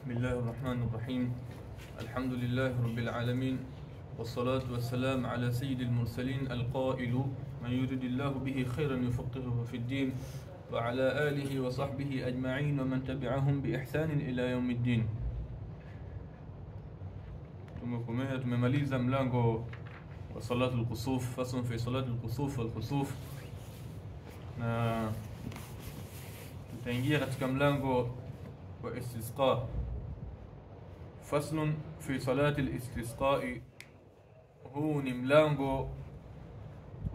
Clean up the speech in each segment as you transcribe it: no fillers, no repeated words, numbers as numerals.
بسم الله الرحمن الرحيم. الحمد لله رب العالمين، والصلاة والسلام على سيد المرسلين القائل: من يريد الله به خيرا يفقهه في الدين، وعلى آله وصحبه أجمعين ومن تبعهم بإحسان إلى يوم الدين. tumemaliza mlango wa salatul kusuf, faslun fi salatul kusuf wal khusuf, na tutaingia katika mlango wa istisqa. Faslun fi salatil istisqa, huu ni mlango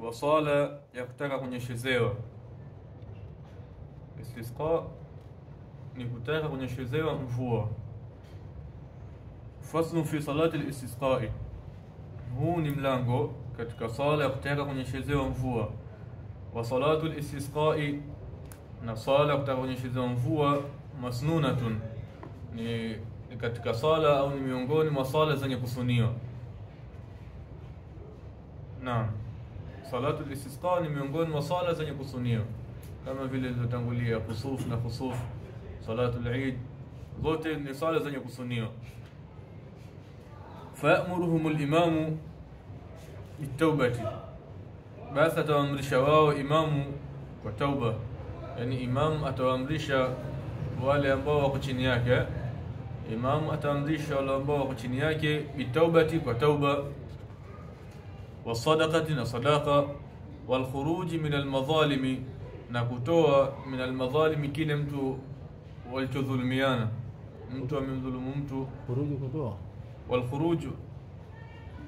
wa sala ya kutaka kunyeshezewa. Istisqa ni kutaka kunyeshezewa mvua. Faslun fi salatil istisqa, huu ni mlango katika sala ya kutaka kunyeshezewa mvua. Wa salatul istisqa, na sala kutaka kunyeshezewa mvua, masnunatun, ni katika sala au ni miongoni mwa sala zenye kusuniwa. Naam, salatul istisqa ni miongoni mwa sala zenye kusuniwa, kama vile zilizotangulia kusuf na khusuf, salatul eid, zote ni sala zenye kusuniwa. فيأمرهم الإمام بالتوبة، بس أتوامرش واو إمام وتوبة، يعني إمام أتوامرش wale ambao wako chini yake, imam ataamrisha wale ambao wako chini yake bitawbati, kwa tauba, wasadaqati, na sadaqa, wal khuruj min al madhalimi, na kutoa min al madhalimi kile mtu walichodhulumiana, mtu amemdhulumu mtu, khuruj kutoa,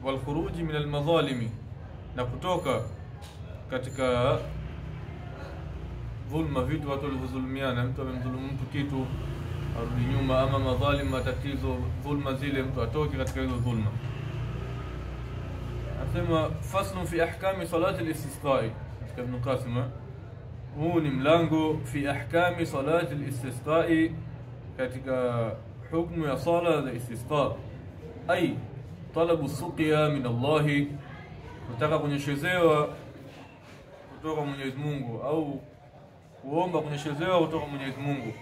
wal khuruj min al madhalimi, na kutoka katika dhulma, vitu watu walivyodhulumiana. Mtu amemdhulumu mtu kitu, arudi nyuma, ama madhalim, matatizo, dhulma zile, mtu atoke katika hizo dhulma. Anasema faslun fi ahkami salati al-istisqa, katika Ibn Qasim. Huu ni mlango fi ahkami salati al-istisqa, katika hukumu ya sala za istisqa. Ay talabu suqya min Allah, kutaka kunyeshezewa kutoka Mwenyezi Mungu, au kuomba kunyeshezewa kutoka Mwenyezi Mungu.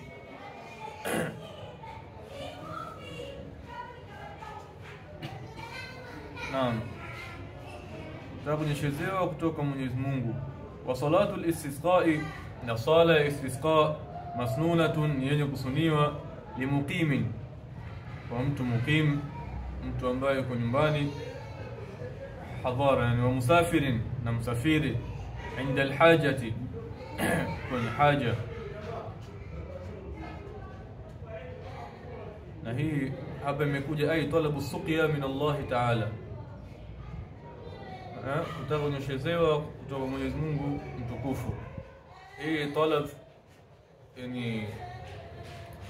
Naam, kutaka kunyeshezewa kutoka Mwenyezi Mungu. Wa salatul istisqa, na sala ya istisqa, masnunatun, yenye kusuniwa, limuqimin, kwa mtu muqim, mtu ambaye yuko nyumbani, hadhara, yani wa musafirin, na msafiri, inda alhajati, kwenye haja. Na hii hapa imekuja ay talabu suqya min Allah ta'ala, kutaka kunyeshezewa kutoka Mwenyezi Mungu mtukufu. Hii talab, yani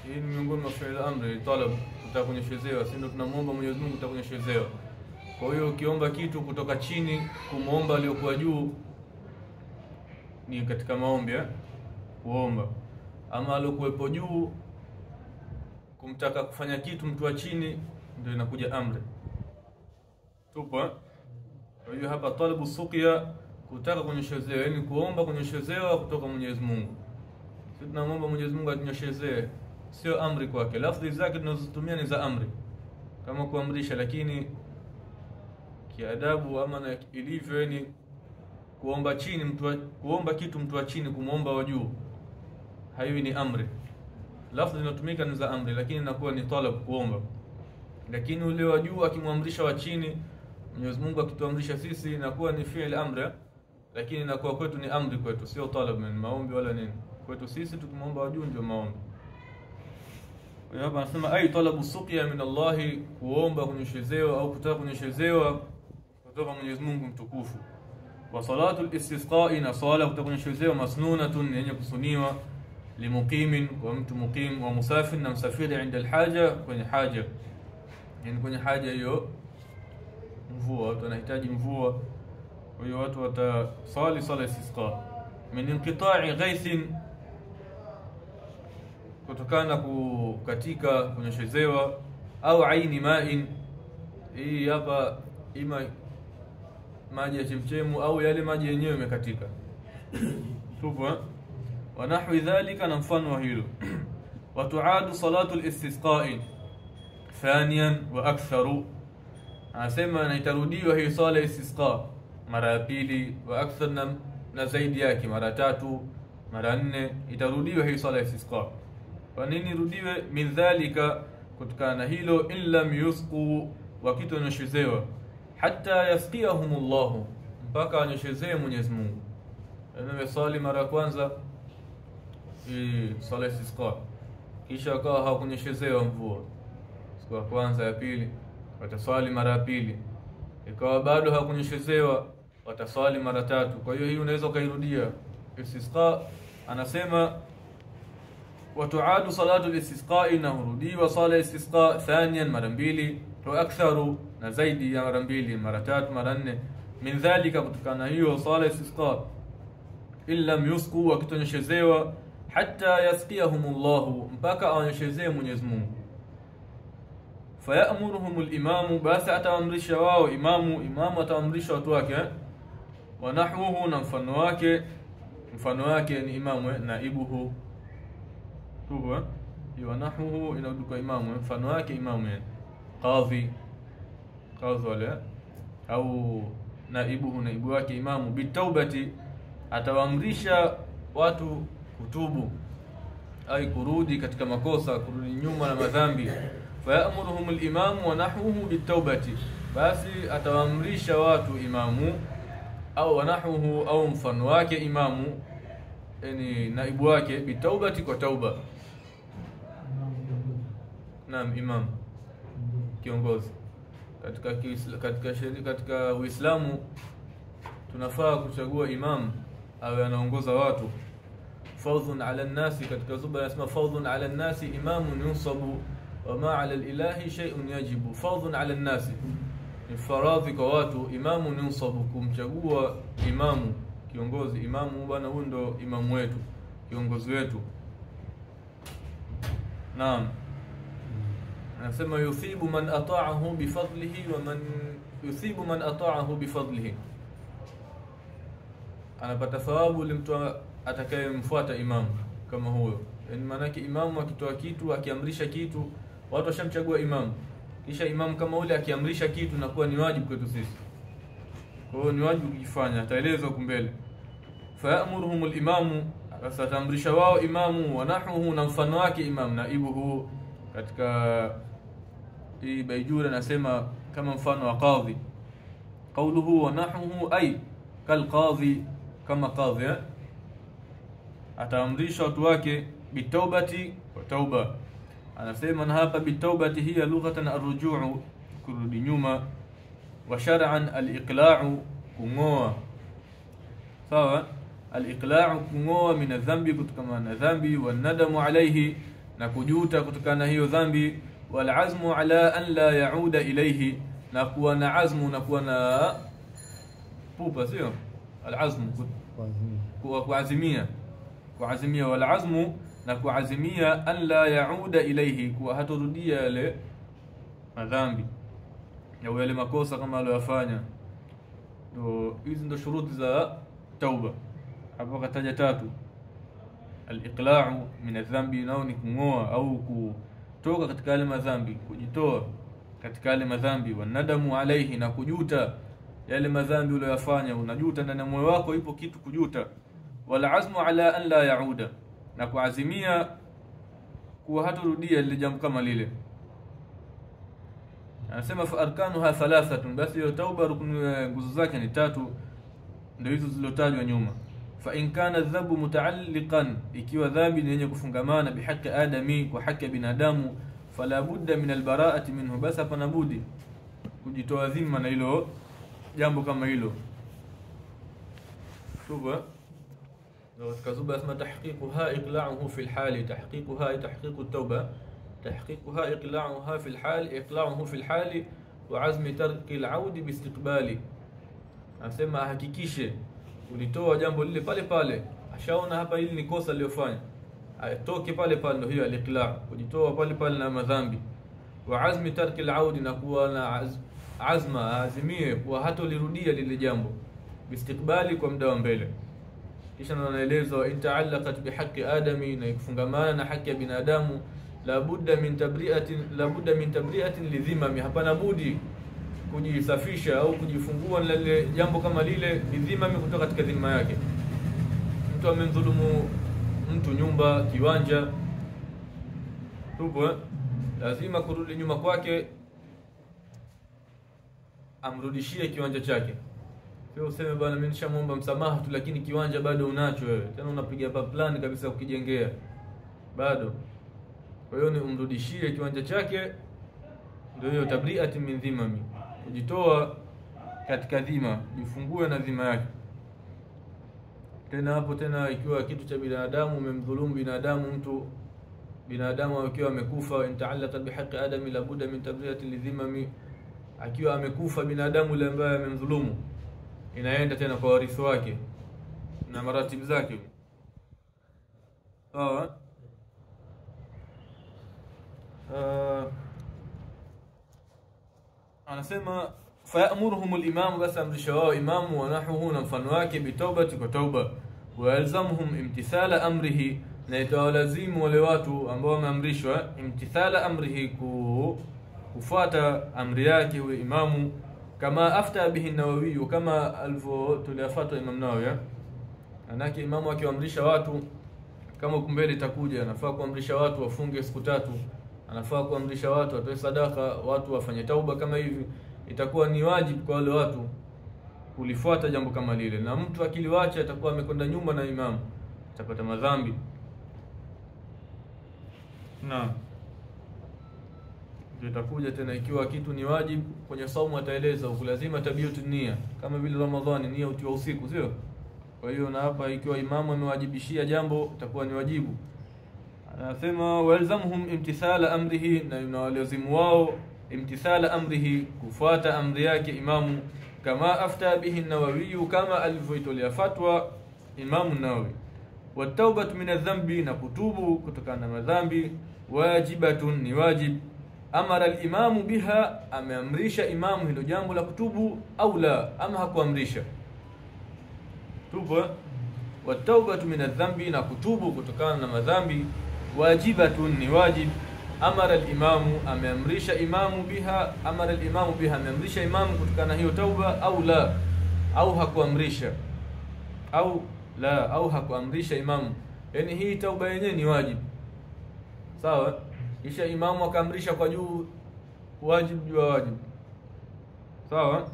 hii ni miongoni mwa fi'l amri, talab, kutaka kunyeshezewa. Sisi tunamuomba Mwenyezi Mungu kutaka kunyeshezewa. Kwa hiyo ukiomba kitu kutoka chini kumuomba aliyokuwa juu ni katika maombi kuomba, ama aliyokuwepo juu kumtaka kufanya kitu mtu wa chini, ndio inakuja amri. Tupo. Kwa hiyo hapa talabu suqya, kutaka kunyeshezewa, yani kuomba kunyeshezewa kutoka Mwenyezi Mungu. Sisi tunamwomba Mwenyezi Mungu atunyeshezee, sio amri kwake. Lafzi zake tunazotumia ni za amri, kama kuamrisha, lakini kiadabu ama na ilivyo, yani kuomba chini mtu, kuomba kitu mtu wa chini kumuomba wa juu, hayo ni amri. Lafzi zinatumika ni za amri, lakini inakuwa ni talab, kuomba. Lakini ule wa juu akimwamrisha wa chini, Mwenyezi Mungu akituamrisha sisi, inakuwa ni fi'l amri, lakini inakuwa kwetu ni amri, kwetu sio talab, ni maombi wala nini. Kwetu sisi tukimwomba wa juu ndio maombi. Kwa hiyo hapa anasema ay talabu suqya min Allah, kuomba kunyeshezewa au kutaka kunyeshezewa kutoka Mwenyezi Mungu mtukufu. Wa salatul istisqa, na sala kutaka kunyeshezewa, masnunatun, yenye kusuniwa, limuqimin, kwa mtu muqim, wa musafir, na msafiri, inda alhaja, kwenye haja, yani kwenye haja hiyo mvua, watu wanahitaji mvua. Kwa hiyo watu watasali sala istisqa. Min inqita'i ghaithin, kutokana kukatika kunyeshezewa, au aini ma'in, hii hapa ima maji ya chemchemu au yale maji yenyewe yamekatika. Tupo. Wa nahwi dhalika, na mfano wa hilo. Watuadu salatu al-istisqa, thaniyan wa aktharu, anasema na itarudiwa hii sala istisqa mara ya pili, wa akthar na zaidi yake mara 3 mara 4, itarudiwa hii sala istisqa. Kwa nini rudiwe? Min dhalika, kutokana hilo, illa yusqu, wakitu nyeshezewa, hatta yasqiyahumullahu, mpaka anyeshezee Mwenyezi Mungu. Amesali mara ya kwanza sala istisqa, kisha akawa hakunyeshezewa mvua siku ya kwanza ya pili, wataswali mara ya pili, ikawa bado hakunyeshezewa, wataswali mara 3. Kwa hiyo hii unaweza kairudia istisqa. Anasema watuadu salatu al-istisqa, inarudiwa sala istisqa thaniyan mara 2, wa aktharu na zaidi ya mara 2, mara 3 mara 4. Min dhalika, kutokana hiyo sala istisqa, illa yusqu, wakitonyeshezewa, hatta yasqiyahumullahu, mpaka awanyeshezee Mwenyezi Mungu. Fayamuruhumul imamu, basi ataamrisha wao imamu ataamrisha watu wake, wa nahwuhu, na mfano wake ni imamu, naibuhu tuba wa nahwuhu inaduka imamu, mfano wake imamu, qadhi wala au naibuhu, naibu wake imamu. Bitaubati, atawaamrisha watu kutubu, ai kurudi katika makosa, kurudi nyuma na madhambi. Fayamuruhum al-imamu wa nahwuhu bitaubati, basi atawaamrisha watu imamu au wanahwuhu au mfano wake imamu, yani naibu wake, bitaubati, kwa tauba. Naam, imam kiongozi katika Uislamu tunafaa kuchagua imam awe anaongoza watu. Fawdhun ala an-nasi, katika zuba yasema fawdhun ala an-nasi imamun yunsabu wa ma ala al-ilahi shay'un yajibu. Fawdhun ala an-nasi ni faradhi kwa watu, imamun yunsabu, kumchagua imamu, kiongozi. Imamu bwana, huyo ndo imamu wetu, kiongozi wetu. Naam, anasema yuthibu man ata'ahu bifadlihi wa man yuthibu man ata'ahu bifadlihi, anapata thawabu yule mtu atakayemfuata imamu kama huyo. Yani maana yake imamu akitoa kitu, akiamrisha kitu, watu washamchagua imamu, kisha imamu kama ule akiamrisha kitu, na kuwa ni wajibu kwetu sisi. Kwa hiyo ni wajibu kufanya, ataelezwa huko mbele. Fayamuruhumul imamu, ataamrisha wao imamu, wa nahwuhu, na mfano wake imamu, naibuhu. Katika hii Baijura nasema kama mfano wa qadhi, qawluhu wa nahwuhu ay kal qadhi, kama qadhi. Ataamrisha watu wake bitaubati, wa tauba. Anasema na hapa bitaubati hiya lughatan arrujuu, kurudi nyuma, wa shar'an al-iqla'u, kungoa. Sawa, al-iqla'u, kungoa, min adh-dhanbi, kutokana na dhambi, wa nadamu alayhi, na kujuta kutokana na hiyo dhambi, wal azmu ala an la yauda ilayhi, na kuwa na azmu, na kuwa na pupa, sio al azmu, kuazimia, wal azmu, na kuazimia, an la yauda ilayhi, kuwa hatorudia yale madhambi au yale makosa kama aliyofanya. Ndio hizi ndo shuruti za tauba. Hapo kataja 3: al-iqla'u min adh-dhanbi, nao ni kungoa au kutoka katika yale madhambi, kujitoa katika yale madhambi, wa nadamu alayhi, na kujuta yale madhambi uliyofanya, unajuta ndani ya moyo wako, ipo kitu kujuta. Wal azmu ala an la yauda, na kuazimia kuwa hatorudia lile jambo kama lile. Anasema fa arkanuha 3, basi hiyo tauba nguzo zake ni 3, ndio hizo zilizotajwa nyuma. Fa in kana dhambu mutaalliqan, ikiwa dhambi ni yenye kufungamana bihaqi adami, kwa haki ya binadamu, fala budda min albara'ati minhu, basi hapana budi kujitoa dhima na hilo jambo kama hilo. Shuba katika zuba asma tahqiquha iqla'uhu fi alhali, tahqiquha tahqiqu at-tauba, tahqiquha iqla'uha fi alhali, iqla'uhu fi alhali, wa azmi tarki al-'audi bi istiqbali. Anasema hakikishe ulitoa jambo lile pale pale, ashaona hapa hili ni kosa aliyofanya, atoke pale pale, ndio hiyo al-iqla', kujitoa pale pale na madhambi. Wa azmi tarki al-'audi, na kuwa na azma, azimie kuwa hatolirudia lile jambo, bistiqbali, kwa muda wa mbele. Kisha anaeleza in ta'allaqat bihaqqi adami, na kufungamana na haki ya binadamu, la budda min tabri'atin lidhimami, hapana budi kujisafisha au kujifungua lile jambo kama lile, lidhimami, kutoka katika dhima yake. Mtu amemdhulumu mtu nyumba, kiwanja, tupo lazima kurudi nyuma kwake, amrudishie kiwanja chake. Sio useme bwana mimi nishamuomba msamaha tu, lakini kiwanja bado unacho wewe, tena unapiga hapa plan kabisa kukijengea bado. Kwa hiyo ni umrudishie kiwanja chake, ndio hiyo tabri'ati min dhimami, kujitoa katika dhima, jifungue na dhima yake. Tena hapo tena, ikiwa kitu cha binadamu, umemdhulumu binadamu akiwa amekufa, inta'allaka bihaqqi adami la budda min tabri'ati lidhimami, akiwa amekufa binadamu yule ambaye amemdhulumu, inaenda tena kwa warithi wake na maratibu zake. Sawa. Anasema fayamuruhum al-imam, basi amrisha wao imamu wa nahuhu na mfano wake, bitawbati, kwa tauba, wa yalzamuhum imtithala amrihi, na itawalazimu wale watu ambao wameamrishwa imtithala amrihi, kufuata amri yake huyo imamu, kama afta bihi an-Nawawi, kama alivyotuliafatwa Imam Nawawi. Anake imamu akiwaamrisha watu, kama kumbele itakuja, anafaa kuamrisha watu wafunge siku 3, anafaa kuamrisha watu watoe sadaka, watu wafanye tauba, kama hivi itakuwa ni wajibu kwa wale watu kulifuata jambo kama lile, na mtu akiliwacha atakuwa amekwenda nyuma na imamu, atapata madhambi. Naam, itakuja tena ikiwa kitu ni wajibu kwenye saumu, ataeleza huko lazima tabiyatu nia, kama vile Ramadhani nia utiwa usiku, sio? Kwa hiyo na hapa ikiwa imamu amewajibishia jambo, itakuwa ni wajibu. Anasema walzamhum imtithala amrihi, na inawalazimu wao imtithala amrihi, kufuata amri yake imamu, kama afta bihi an-Nawawi, kama alivyoitolea fatwa Imamu Nawawi. Wa tawbatu min adh-dhanbi, na kutubu kutokana na madhambi, wajibatun, ni wajib. Amara al-imamu biha, ameamrisha imamu hilo jambo la kutubu, au la, ama hakuamrisha. Tupo. Wa tawbatu min adh-dhanbi, na kutubu kutokana na madhambi, wajibatun, ni wajib. Amara al-imamu, ameamrisha imamu biha, amara al-imamu biha, ameamrisha imamu kutokana na hiyo tauba, au la, au hakuamrisha, au la, au hakuamrisha imamu, yani hii tauba yenyewe ni wajib. Sawa, kisha imamu akaamrisha kwa juu, wajib juu wajib. Sawa.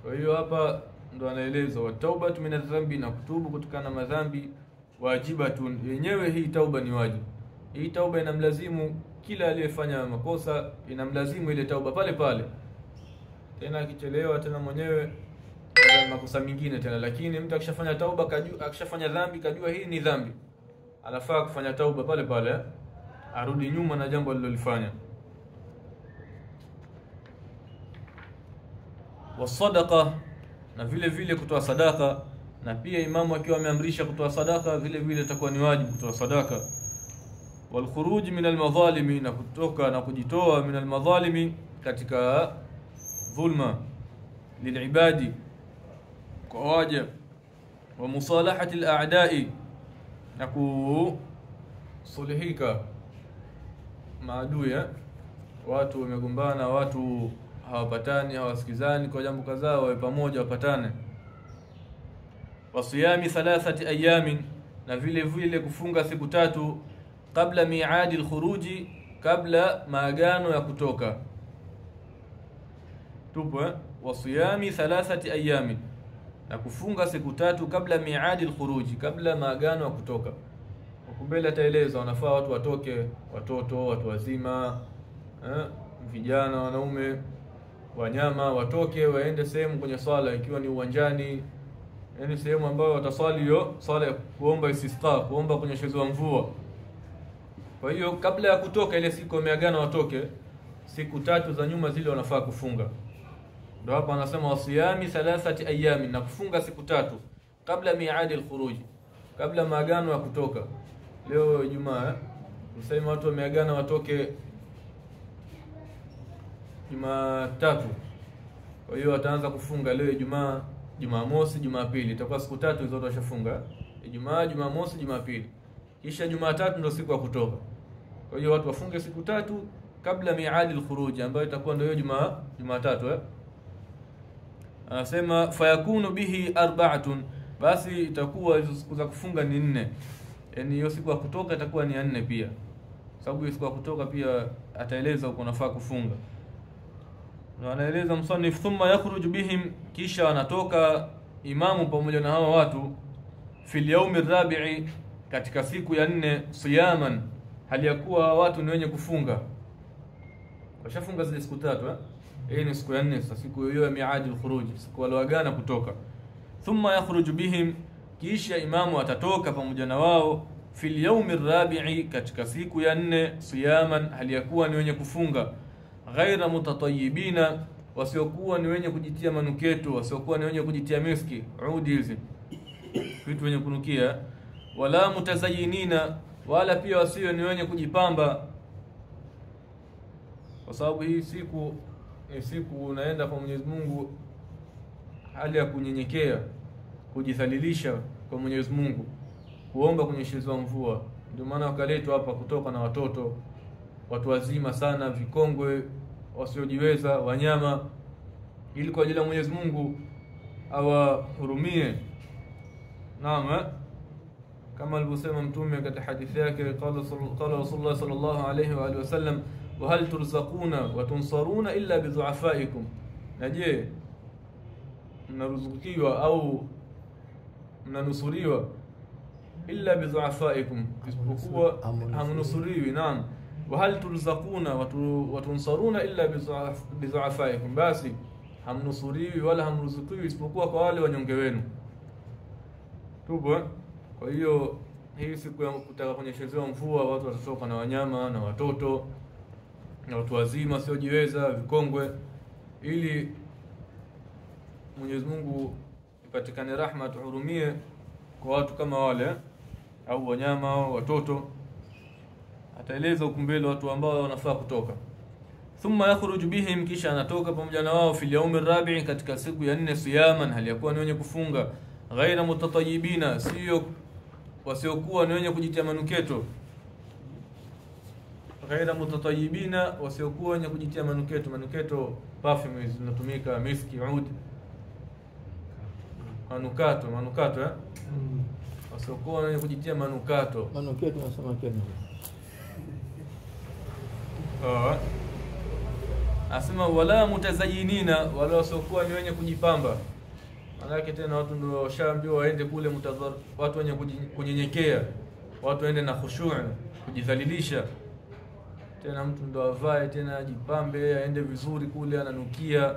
Kwa hiyo hapa ndo anaeleza wa taubatu min adh-dhanbi, na kutubu kutokana na madhambi, wajibatun, yenyewe hii tauba ni wajib. Hii tauba inamlazimu kila aliyefanya makosa, inamlazimu ile tauba pale pale. Tena akichelewa tena mwenyewe makosa mengine tena, lakini mtu akishafanya tauba, akishafanya dhambi, kajua hii ni dhambi, anafaa kufanya tauba pale pale, arudi nyuma na jambo alilolifanya. Wasadaqa, na vile vile kutoa sadaka, na pia imamu akiwa ameamrisha kutoa sadaka, vile vile itakuwa ni wajibu kutoa sadaka. Wal khuruj min al madhalimi, na kutoka na kujitoa min al madhalimi, katika dhulma, lilibadi, kwa waja. Wa musalahati al a'da'i, na kusulihika maadui. Watu wamegombana, watu hawapatani, hawasikizani kwa jambo kadhaa, wawe pamoja wapatane. Wasiyami 3 ayamin, na vile vile kufunga siku 3, kabla miadi al-khuruji, kabla maagano ya kutoka. Tupo. Wasiyami 3 ayamin, na kufunga siku 3 kabla miadi al-khuruji, kabla maagano ya kutoka. Ukumbele ataeleza wanafaa watu watoke, watoto, watu wazima, vijana, wanaume, wanyama, watoke waende sehemu kwenye swala, ikiwa ni uwanjani, yani sehemu ambayo wataswali hiyo swala ya kuomba istisqa, kuomba kunyeshezewa mvua. Kwa hiyo kabla ya kutoka ile siku wameagana watoke, siku 3 za nyuma zile wanafaa kufunga. Ndio hapa anasema wasiyami 3 ayami, na kufunga siku 3 kabla miadi al-khuruj, kabla maagano ya kutoka. Leo Ijumaa, usema watu wameagana watoke Jumatatu, kwa hiyo wataanza kufunga leo Ijumaa, Jumamosi, Jumapili, itakuwa siku 3 hizo washafunga. Ijumaa, Jumamosi, Jumapili, kisha Jumatatu ndio siku ya kutoka. Kwa hiyo watu wafunge siku 3 kabla miadi al-khuruj ambayo itakuwa ndio Jumatatu. Anasema fayakunu bihi 4, basi itakuwa hizo siku za kufunga ni 4. Yaani hiyo siku ya kutoka itakuwa ni 4 pia. Sababu hiyo siku ya kutoka pia ataeleza uko nafaa kufunga. Na anaeleza msannif thumma yakhruju bihim, kisha anatoka imamu pamoja na hawa watu fil yawmi ar-rabi'i, katika siku ya 4, siyaman, hali ya kuwa watu ni wenye kufunga. Washafunga zile siku 3 hii ni siku ya 4 sasa, siku hiyo ya miadi al-khuruj, siku walioagana kutoka. Thumma yakhruju bihim, kisha imamu atatoka pamoja na wao fil yawmi ar-rabi'i, katika siku ya 4, siyaman, hali ya kuwa ni wenye kufunga. Ghaira mutatayyibina, wasiokuwa ni wenye kujitia manuketo, wasiokuwa ni wenye kujitia miski, udi hizi vitu wenye kunukia. Wala mutazayyinina, wala pia wasio ni wenye kujipamba, kwa sababu hii siku unaenda kwa Mwenyezi Mungu hali ya kunyenyekea, kujidhalilisha kwa Mwenyezi Mungu, kuomba kunyeshezewa mvua. Ndio maana wakaletwa hapa kutoka na watoto, watu wazima sana, vikongwe, wasiojiweza, wanyama, ili kwa ajili ya Mwenyezi Mungu awahurumie. Naam, kama alivyosema Mtume katika hadithi yake, qala Rasulullah sallallahu alayhi wa alihi wasallam, wa hal turzaquna wa tunsaruna illa bi dhu'afaikum, na je, mnaruzukiwa au mnanusuriwa illa bi dhu'afaikum, isipokuwa hamnusuriwi. Naam, wa hal turzaquna wa tunsaruna illa bi dhu'afaikum, basi hamnusuriwi wala hamruzukiwi isipokuwa kwa wale wanyonge wenu. Tupo. Kwa hiyo hii siku ya kutaka kunyeshezewa mvua, watu watatoka na wanyama na watoto na watu wazima siojiweza, vikongwe, ili Mwenyezi Mungu ipatikane rahma, tuhurumie kwa watu kama wale au wanyama au watoto. Ataeleza ukumbele watu ambao wanafaa kutoka. Thumma yakhruju bihim, kisha anatoka pamoja na wao fil yawmi ar-rabi'i, katika siku ya 4, siyaman, hali yakuwa ni wenye kufunga. Ghaira mutatayyibina, sio wasiokuwa ni wenye kujitia manuketo. Ghaira mutatayyibina, wasiokuwa wenye kujitia manuketo. Manuketo perfume zinatumika, miski, oud, manukato wasiokuwa wenye kujitia manukato. Manukato nasema kena. Asema wala mutazayyinina, wala wasiokuwa ni wenye kujipamba. Maana tena watu ndio washaambiwa waende kule watu wenye kunyenyekea, watu waende na khushu', kujidhalilisha. Tena mtu ndio avae tena ajipambe, aende vizuri kule, ananukia.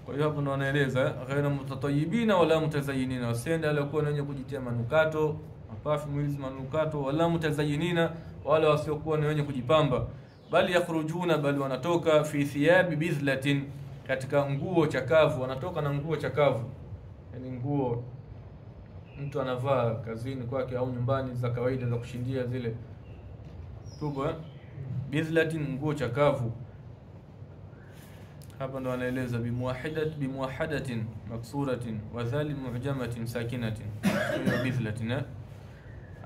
Kwa hiyo hapo ndo anaeleza ghaira mutatayyibina wala mutazayyinina, wasiende alikuwa wenye kujitia manukato, perfume hizi manukato, wala mutazayyinina, wala wasiokuwa ni wenye kujipamba. Bali yakhrujuna, bali wanatoka fi thiyabi bizlatin, katika nguo chakavu. Wanatoka na nguo chakavu, yani nguo mtu anavaa kazini kwake au nyumbani za kawaida za kushindia zile tubo. Bizlatin, nguo chakavu. Hapa ndo anaeleza bimuwahadatin maksuratin wa dhalim mu'jamatin sakinatin, hiyo bizlatin.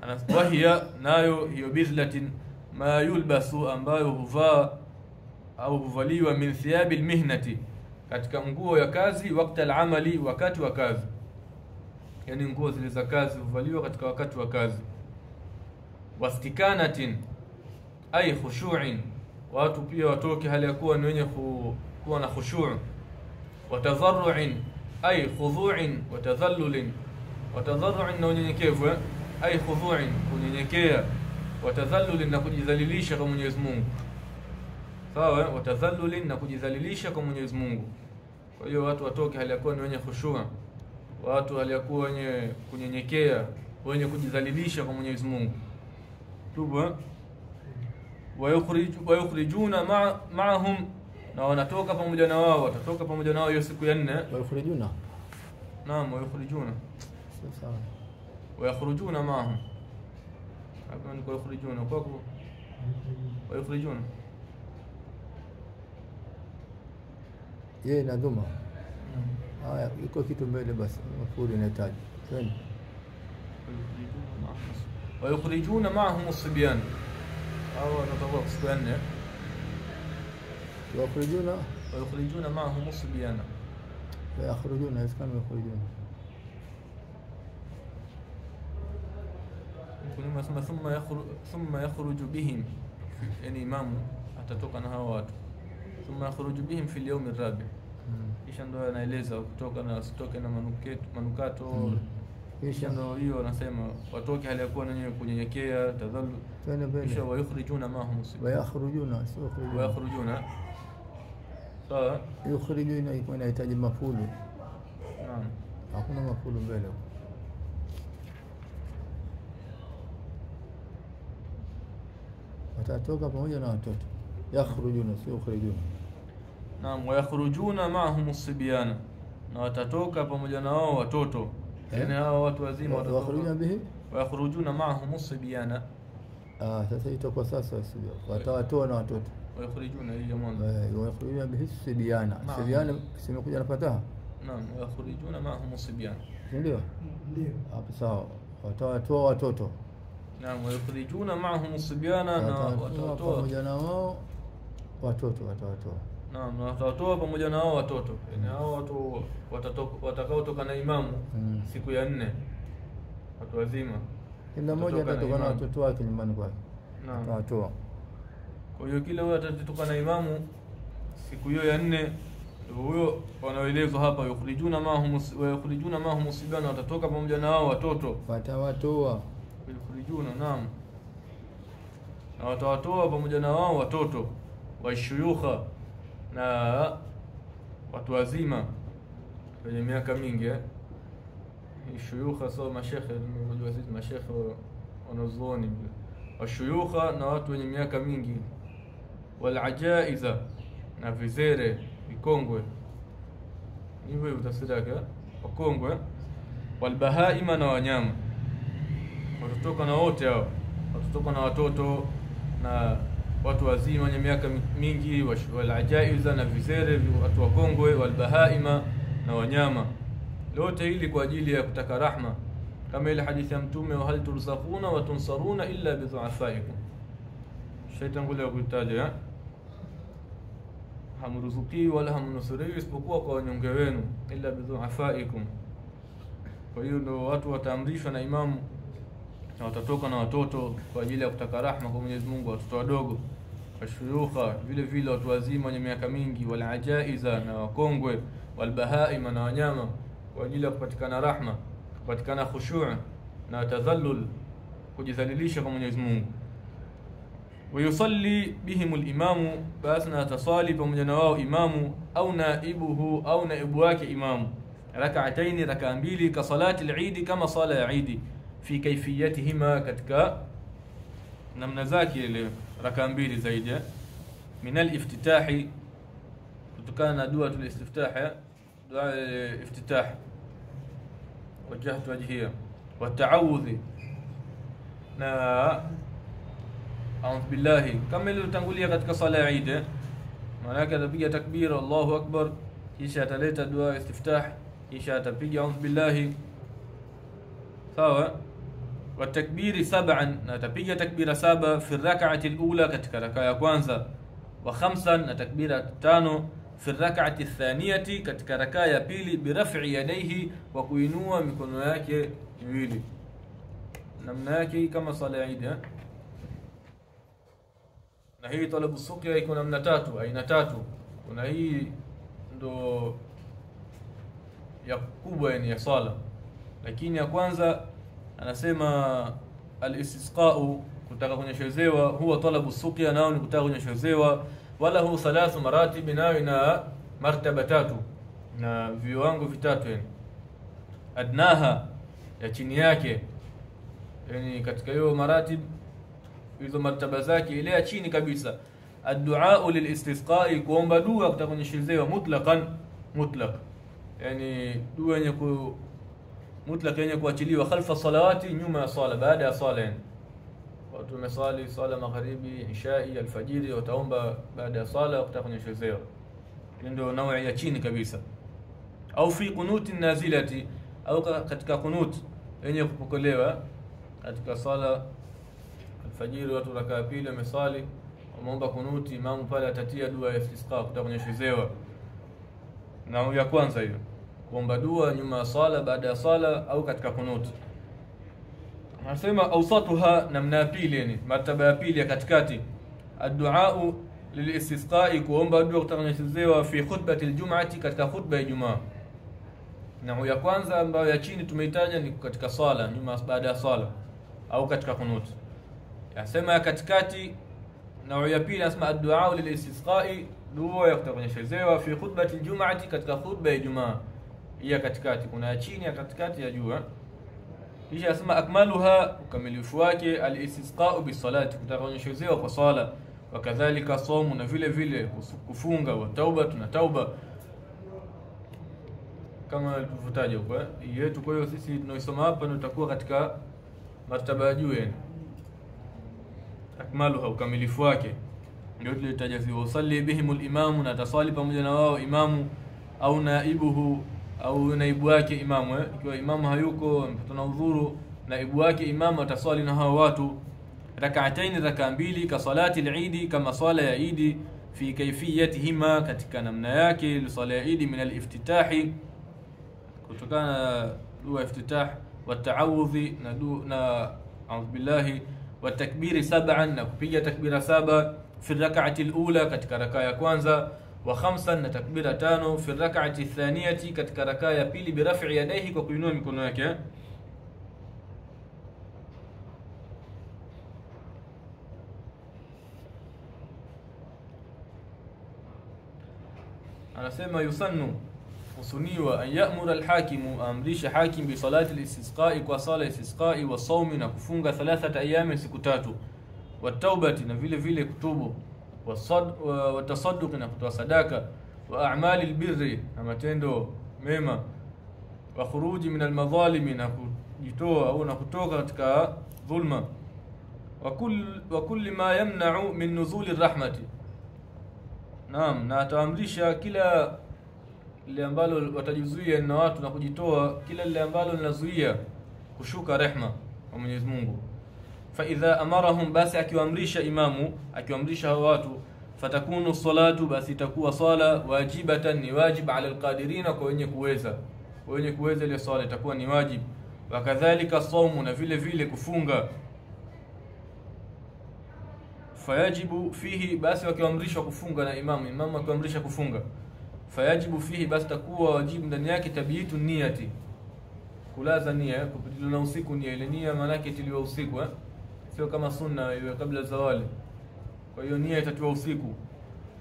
Anaswahia nayo hiyo bizlatin ma yulbasu, ambayo huvaa au huvaliwa min thiyabil mihnati, katika nguo ya kazi, wakati al-amali, wakati wa kazi. Yani nguo zile za kazi huvaliwa katika wakati wa kazi. Wastikanatin ay khushu'in, watu pia watoke hali ya kuwa ni wenye kuwa na khushu'. Watadharru'in ay khudu'in, watadhallulin, watadharru'in na unyenyekevu, ay khudu'in, kunyenyekea, watadhallulin na kujidhalilisha kwa Mwenyezi Mungu. Sawa, watadhallulin na kujidhalilisha kwa Mwenyezi Mungu. Kwa hiyo watu watoke hali ya kuwa ni wenye khushu', watu hali ya kuwa wenye kunyenyekea, wenye kujidhalilisha kwa Mwenyezi Mungu. Tubu. Wayukhrijuna ma'ahum, na wanatoka pamoja na wao, watatoka pamoja na wao hiyo siku ya 4. Wayukhrijuna, naam, wayukhrijuna, sawa, wayukhrujuna ma'ahum. Hapa ni wayukhrijuna kwa wayukhrijuna yeye na dhuma. Haya, iko kitu mbele basi, mafuli inahitaji twende. wayukhrijuna ma'ahum as-sibyan, au watatoka siku ya 4 ويخرجون معهم الصبيان ويخرجون يسكنوا يخرجون ثم يخرج بهم يعني إمام atatoka na hao watu thumma yakhruju bihim fil yawm ar-rabi kisha ndo anaeleza kutoka na stoke na manukato kisha ndo hiyo anasema watoke hali ya kuwa wenyewe kunyenyekea tadhallu kisha wayukhrijuna mahum wayakhrujuna sawa yukhrijuna iko inahitaji mafulu naam hakuna mafulu mbele watatoka pamoja na watoto yakhrujuna sio yukhrijuna naam wayakhrujuna ma'ahum as-sibyan na watatoka pamoja na wao watoto yani hao watu wazima watatoka wayakhrujuna ma'ahum as-sibyan sasa itakuwa sasa watawatoa na watoto wayakhrujuna hiyo mwanzo wayakhrujuna bihi as-sibyan sibyan simekuja na fataha naam wayakhrujuna ma'ahum as-sibyan ndio hapo sawa watawatoa watoto naam wayukhrijuna ma'ahum as-sibyana na watatoa pamoja na wao watoto watawatoa naam na watatoa pamoja na wao watoto yani hao watu watakaotoka na imamu siku ya 4 watu wazima kila mmoja atatoka na watoto wake nyumbani kwake naam watatoa kwa hiyo kila huyo atatoka na imamu siku hiyo ya 4 huyo wanaelezwa hapa yukhrijuna ma'ahum as-sibyana watatoka pamoja na wao watoto watawatoa yukhrijuna naam na watawatoa pamoja na wao watoto wa shuyukha na watu wazima wenye miaka mingi shuyukha sawa mashekhe mmoja wazizi mashekhe wanazuoni wa shuyukha na watu wenye miaka mingi wal ajaiza na vizere vikongwe hivyo utafsiri yake wakongwe wal bahaima na wanyama watatoka na wote hao watatoka na watoto na watu wazima wenye miaka mingi wal ajaiza na vizere watu wakongwe wal bahaima na wanyama lote hili kwa ajili ya kutaka rahma kama ile hadithi ya mtume wa hal turzaquna wa tunsaruna illa bi dhu'afaikum shaitan ngule kutaja hamruzuki wala hamnusuriwi isipokuwa kwa wanyonge wenu illa bi dhu'afaikum kwa hiyo ndio watu wataamrishwa na imamu na watatoka na watoto kwa ajili ya kutaka rahma kwa Mwenyezi Mungu watoto wadogo washuyukha vile vile watu wazima wenye miaka mingi wala ajaiza na wakongwe walbahaima na wanyama kwa ajili ya kupatikana rahma kupatikana khushu' na tadhallul kujidhalilisha kwa Mwenyezi Mungu ويصلي بهم الإمام بأثناء تصالي pamoja na wao imamu au naibuhu au naibu wake imamu rak'atayn rak'a mbili ka salati al-eid kama sala ya eid fi kayfiyatihima katika namna zake ile rak'a mbili zaidi min al-iftitah kutokana na dua al-istiftah dua al-iftitah wajhatu wajhiya wa ta'awudh na a'udhu billahi kama ile utangulia katika sala ya Eid maana yake atapiga takbir Allahu akbar kisha ataleta dua istiftah kisha atapiga a'udhu billahi sawa wa takbiri 7 na atapiga takbira 7 fi rak'ati al-ula katika raka ya kwanza wa 5 na takbira 5 fi rak'ati ath-thaniyati katika raka ya pili bi raf'i yadayhi wa kuinua mikono yake miwili namna yake kama sala ya Eid na hii talabu suqya iko namna tatu aina tatu kuna hii ndo ya kubwa yani ya sala lakini ya kwanza anasema al-istisqa'u kutaka kunyeshezewa huwa talabu suqya nao ni kutaka kunyeshezewa wala hu thalathu maratib nao ina martaba tatu na viwango vitatu yani adnaha ya chini yake yani katika hiyo maratib hizo martaba zake ile ya chini kabisa ad-du'a lil-istisqa'i kuomba dua kutaka kunyeshezewa mutlaq yani dua yenye mutlaq yenye kuachiliwa khalfa salawati nyuma ya sala baada ya sala yani watu wamesali sala magharibi ishai alfajiri wataomba baada ya sala kutaka kunyeshezewa ndio naui ya chini kabisa au fi qunuti nazilati au katika qunut yenye kupokelewa katika sala alfajiri watu rakaa pili wamesali, wameomba kunuti, imamu pale atatia dua ya istisqa kutakunyeshezewa. Na ya kwanza hiyo kuomba dua nyuma ya sala, baada ya sala au katika kunuti. Anasema awsatuha, namna ya pili, yani martaba ya pili ya katikati, ad-du'a lilistisqa, kuomba dua kutakunyeshezewa fi khutbati aljum'ati, katika khutba ya Ijumaa. Na ya kwanza ambayo ya chini tumeitaja ni katika sala, nyuma baada ya sala au katika kunuti. Yasema ya katikati na ya pili anasema ad-du'a lilistisqa, dua ya kutakunyeshezewa fi khutbati aljum'ati, katika khutba ya Ijumaa. Hii katikati, kuna ya chini, ya katikati, ya juu. Kisha anasema akmaluha, ukamilifu wake, al-istisqa bisalati, kutakunyeshezewa kwa sala, wakadhalika saumu, na vile vile kufunga, wa tauba, tuna tauba kama tulivyotaja huko yetu. Kwa hiyo sisi tunaisoma hapa ndio tutakuwa katika martaba ya juu, yani akmaluha, ukamilifu wake ndio tulitaja. Usalli bihimul imamu, na tasali pamoja na wao imamu, au naibuhu, au naibu wake imamu. Ikiwa imamu hayuko, mpata na udhuru, naibu wake imamu atasali na hao watu. Rak'atayn, raka mbili, ka salati al-eid, kama sala ya Eid, fi kayfiyatihima, katika namna yake, sala ya Eid, min al-iftitahi, kutokana na dua iftitah, wa ta'awudhi, na a'udhu billahi, wa takbiri sab'an, na kupiga takbira saba, fi rak'ati al-ula, katika raka ya kwanza, wa khamsan, na takbira tano, fi rak'ati athaniyati, katika raka ya pili, bi raf'i yadayhi, kwa kuinua mikono yake. Anasema yusannu, usuniwa, an ya'mura al-hakimu, amrisha hakim, bi salati al-istisqa, kwa sala istisqa, wa sawmi, na kufunga 3 ayami, siku 3, wa taubati, na vile vile kutubu, wa tasadduq, na kutoa sadaka, wa a'mali al-birri, na matendo mema, wa khuruji min al-madhalimi, na kujitoa au na kutoka katika dhulma, wa kulli ma yamna'u min nuzuli ar-rahmati. Naam, na ataamrisha kila lile ambalo watajizuia na watu na kujitoa, kila lile ambalo linazuia kushuka rehma kwa Mwenyezi Mungu. Fa idha amarahum, basi akiwaamrisha imamu, akiwaamrisha hao watu, fatakunu salatu, basi itakuwa sala, wajibatan, ni wajib, ala alqadirina, kwa wenye kuweza, wenye kuweza ile sala itakuwa ni wajib. Wakadhalika saumu, na vile vile kufunga, fayajibu fihi, basi wakiamrishwa kufunga na imamu akiamrisha kufunga, fayajibu fihi, basi takuwa wajibu ndani yake, tabiitu niyati, kulaza nia, kupitiliwa na usiku nia. Ile nia maana yake itiliwa usiku, sio kama sunna iwe kabla zawali. Kwa hiyo nia itatiwa usiku.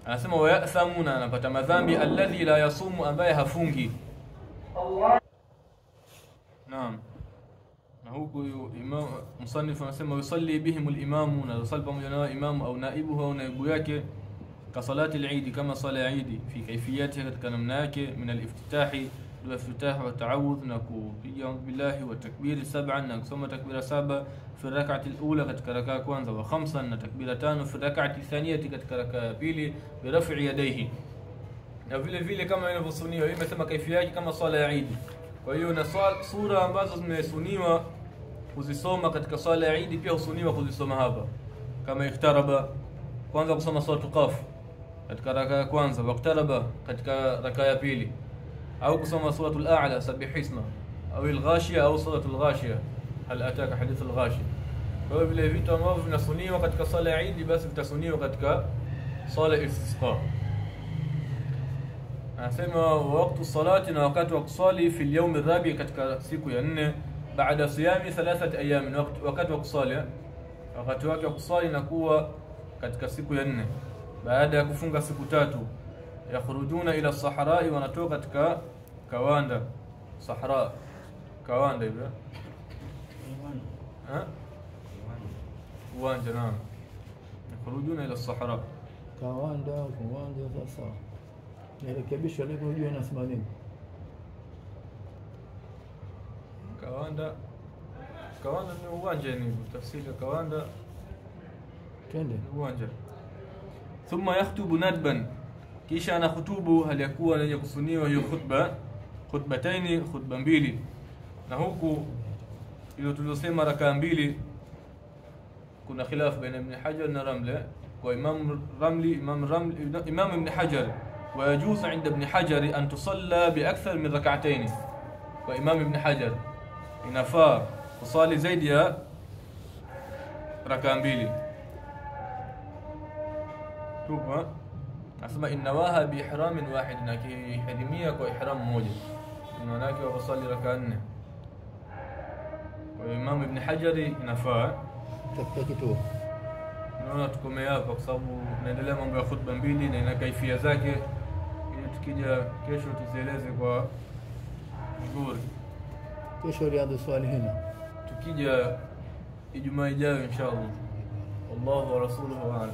Anasema wa ya'thamuna, anapata madhambi, alladhi la yasumu, ambaye hafungi. Naam. Na huku imam musannif anasema yusalli bihim al-imamu, na yusali pamoja na imamu, au naibuhu, au naibu yake, ka salati al-eid, kama sala ya Eid, fi kayfiyatiha, katika namna yake, min al-iftitahi, dua iftitah, wa ta'awudh, na kupiga a'udhu billahi, wa takbiri sab'an, na kusoma takbira saba, fi rak'ati al-ula, katika raka ya kwanza, wa khamsan, na takbira tano, fi rak'ati thaniyati, katika raka ya pili, bi raf'i yadayhi, na vile vile kama inavyosuniwa. Hii imesema kayfiyya yake kama sala ya Eid. Kwa hiyo na sura ambazo zimesuniwa kuzisoma katika swala ya Eid pia husuniwa kuzisoma hapa, kama iftaraba, kwanza kusoma sura Qaf katika raka ya kwanza, waqtaraba katika raka ya pili, au kusoma suratul A'la, sabih isma, au al-Ghashiya, au suratul Ghashiya, hal ataka hadithul Ghashiya. Kwa hiyo vile vitu ambavyo vinasuniwa katika swala ya Eid basi vitasuniwa katika swala istisqa. Anasema waqtu salati, na wakati wa kusali, fi al-yawm ar-rabi', katika siku ya 4, baada siyami 3 ayam, wakati wa kusali, wakati wake wa kusali inakuwa katika siku ya 4 baada ya kufunga siku 3. Yakhrujuna ila sahara'i, wanatoka katika kawanda, sahara, kawanda hivyo, uwanja. Naam, yakhrujuna ila sahara, kawanda. Sasa nirekebisha leo, unajua nasema nini? Kawanda ni uwanja, ni tafsiri ya kawanda, twende uwanja. Thumma yakhutubu nadban, kisha ana khutubu hali yakuwa yenye kusuniwa hiyo khutbataini, khutba mbili. Na huku ile tuliyosema raka mbili kuna khilaf baina Ibn Hajar na Ramli. Kwa Imam Ibn Hajar ويجوز عند ابن حجر أن تصلى بأكثر من ركعتين. وإمام ابن حجر inafaa kusali zaidi ya raka mbili. Tupa asema innawaha bi ihramin wahid, na kihirimia kwa ihram moja, maana yake wasali raka 4. Kwa Imam Ibn Hajar inafaa. Tafuta kitu. Naona tukomea hapa kwa sababu tunaendelea mambo ya khutba mbili na ina kaifia zake, ili tukija kesho tuzieleze kwa nzuri. Kesho Riyadhus Salihin, tukija Ijumaa ijayo inshallah. Wallahu wa rasuluhu a'lam.